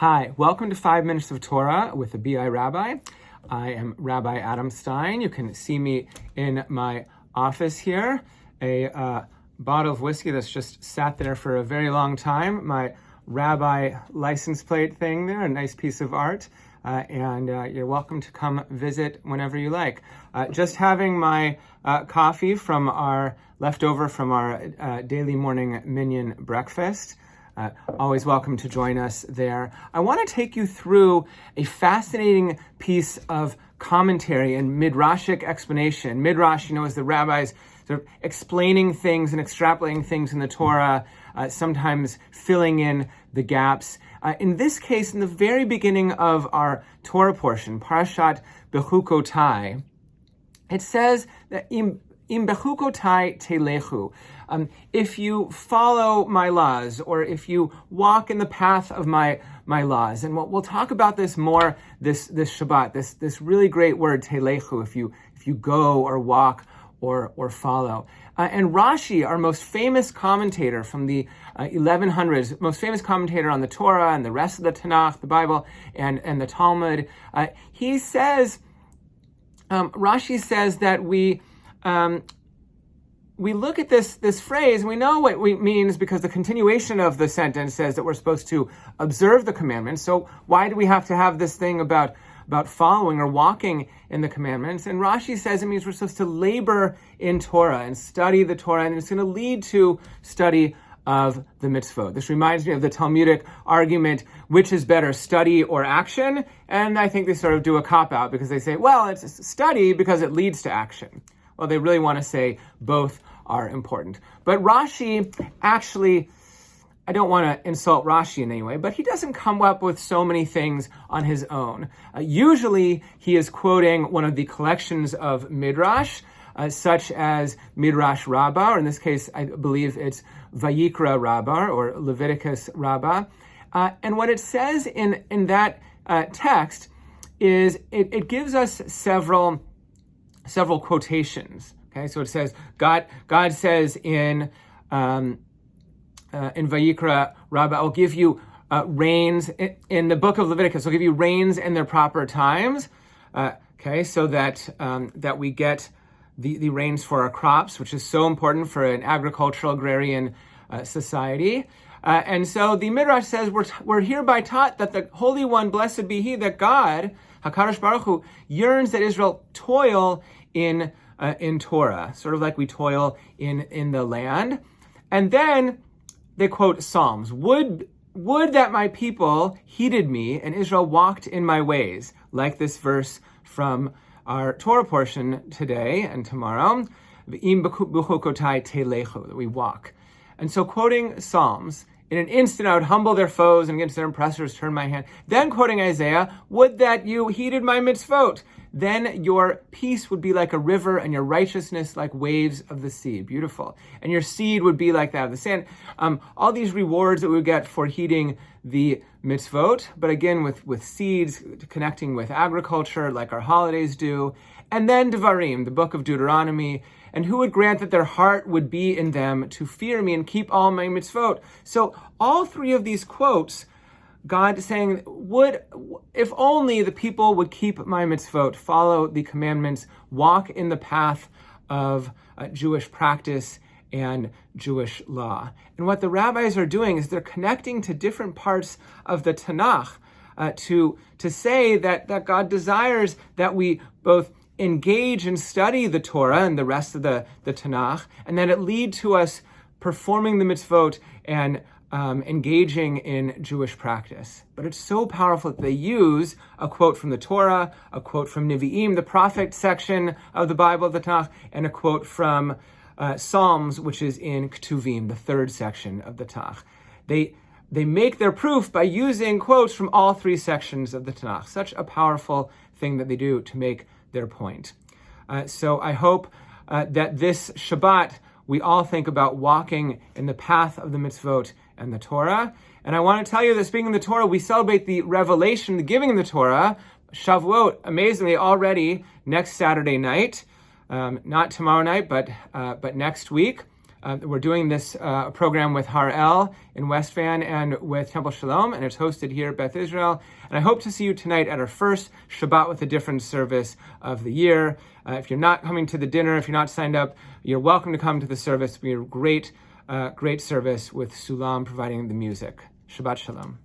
Hi, welcome to 5 Minutes of Torah with the BI Rabbi. I am Rabbi Adam Stein. You can see me in my office here. A bottle of whiskey that's just sat there for a very long time. My rabbi license plate thing there, a nice piece of art. And you're welcome to come visit whenever you like. Just having my coffee from our leftover from our daily morning minyan breakfast. Always welcome to join us there. I want to take you through a fascinating piece of commentary and midrashic explanation. Midrash, is the rabbis sort of explaining things and extrapolating things in the Torah, sometimes filling in the gaps. In this case, in the very beginning of our Torah portion, Parashat Bechukotai, it says that Im bechukotai telechu. If you follow my laws, or if you walk in the path of my laws, and we'll talk about this more this Shabbat. This really great word telechu. If you go or walk or follow. And Rashi, our most famous commentator from the 1100s, most famous commentator on the Torah and the rest of the Tanakh, the Bible, and the Talmud, he says, Rashi says that we look at this phrase, and we know what it means because the continuation of the sentence says that we're supposed to observe the commandments. So why do we have to have this thing about following or walking in the commandments? And Rashi says it means we're supposed to labor in Torah and study the Torah, and it's going to lead to study of the mitzvot. This reminds me of the Talmudic argument, which is better, study or action? And I think they sort of do a cop-out because they say, well, it's study because it leads to action. Well, they really want to say both are important. But Rashi actually, I don't want to insult Rashi in any way, but he doesn't come up with so many things on his own. Usually, he is quoting one of the collections of Midrash, such as Midrash Rabbah, or in this case, I believe it's Vayikra Rabbah, or Leviticus Rabbah. And what it says in that text is it gives us several quotations. Okay, so it says God says in Vayikra Rabbah, I'll give you rains in the book of Leviticus. I'll give you rains in their proper times. Okay, so that we get the rains for our crops, which is so important for an agricultural agrarian society. And so the Midrash says we're hereby taught that the Holy One, blessed be He, that God, HaKadosh Baruch Hu, yearns that Israel toil in Torah, sort of like we toil in the land. And then they quote Psalms. Would that my people heeded me and Israel walked in my ways, like this verse from our Torah portion today and tomorrow, Im bechukotai telechu, that we walk. And so quoting Psalms, in an instant I would humble their foes and against their oppressors turn my hand. Then quoting Isaiah, would that you heeded my mitzvot. Then your peace would be like a river and your righteousness like waves of the sea. Beautiful. And your seed would be like that of the sand. All these rewards that we would get for heeding the mitzvot, but again with seeds, connecting with agriculture like our holidays do. And then Devarim, the book of Deuteronomy, and who would grant that their heart would be in them to fear me and keep all my mitzvot. So all three of these quotes, God saying, if only the people would keep my mitzvot, follow the commandments, walk in the path of Jewish practice and Jewish law. And what the rabbis are doing is they're connecting to different parts of the Tanakh to say that God desires that we both engage and study the Torah and the rest of the Tanakh, and that it lead to us performing the mitzvot and engaging in Jewish practice. But it's so powerful that they use a quote from the Torah, a quote from Nevi'im, the prophet section of the Bible of the Tanakh, and a quote from Psalms, which is in Ketuvim, the third section of the Tanakh. They make their proof by using quotes from all three sections of the Tanakh. Such a powerful thing that they do to make their point. So I hope that this Shabbat, we all think about walking in the path of the mitzvot and the Torah. And I want to tell you that speaking of the Torah, we celebrate the revelation, the giving of the Torah, Shavuot, amazingly already next Saturday night, not tomorrow night, but next week. We're doing this program with Har El in West Van and with Temple Shalom, and it's hosted here at Beth Israel. And I hope to see you tonight at our first Shabbat with a Difference service of the year. If you're not coming to the dinner, if you're not signed up, you're welcome to come to the service. It'll be a great service with Sulam providing the music. Shabbat Shalom.